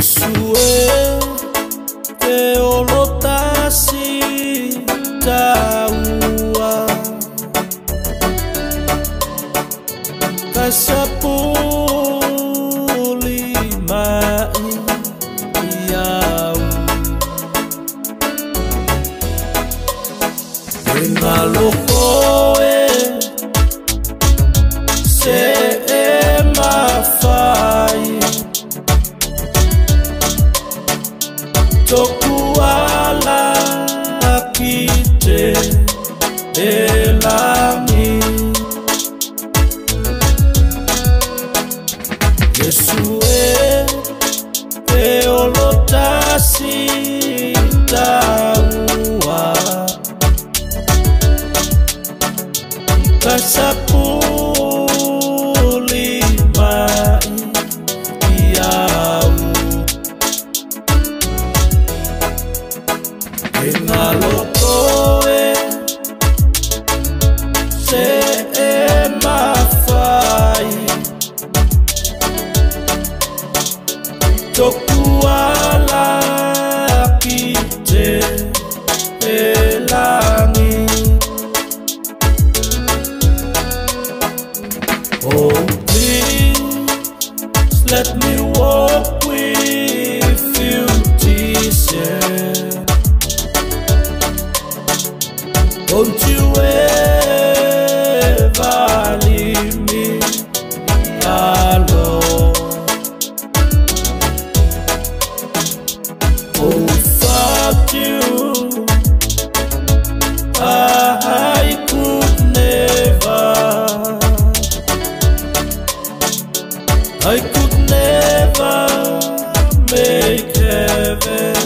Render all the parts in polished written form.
Yesue te olotasi taua kasapuli mai iau Ngalokoe se mafai tokuala kite elami Yesue te olotasi taua kasapuli mai iau Ngalokoe se mafai tokuala kite elangi Oh please let me walk with you Jesus Don't you ever leave me alone Oh without you I could never make heaven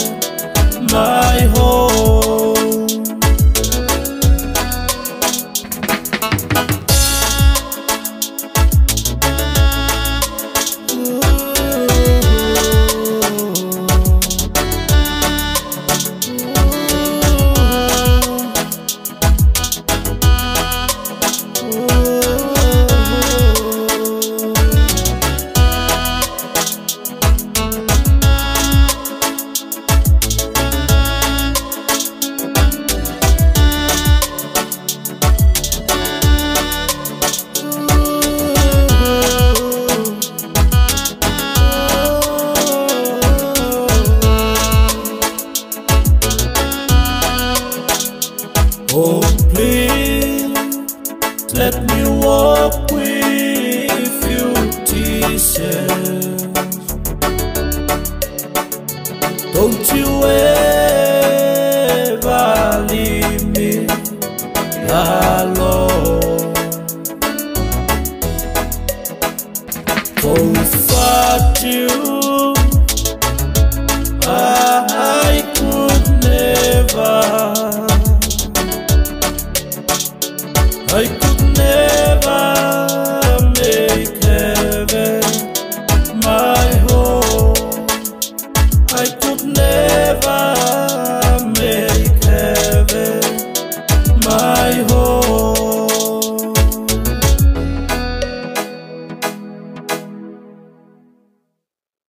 my home Oh please, let me walk with you, Jesus. Don't you ever leave me alone. For without you, I could never make heaven my home. I could never make heaven my home.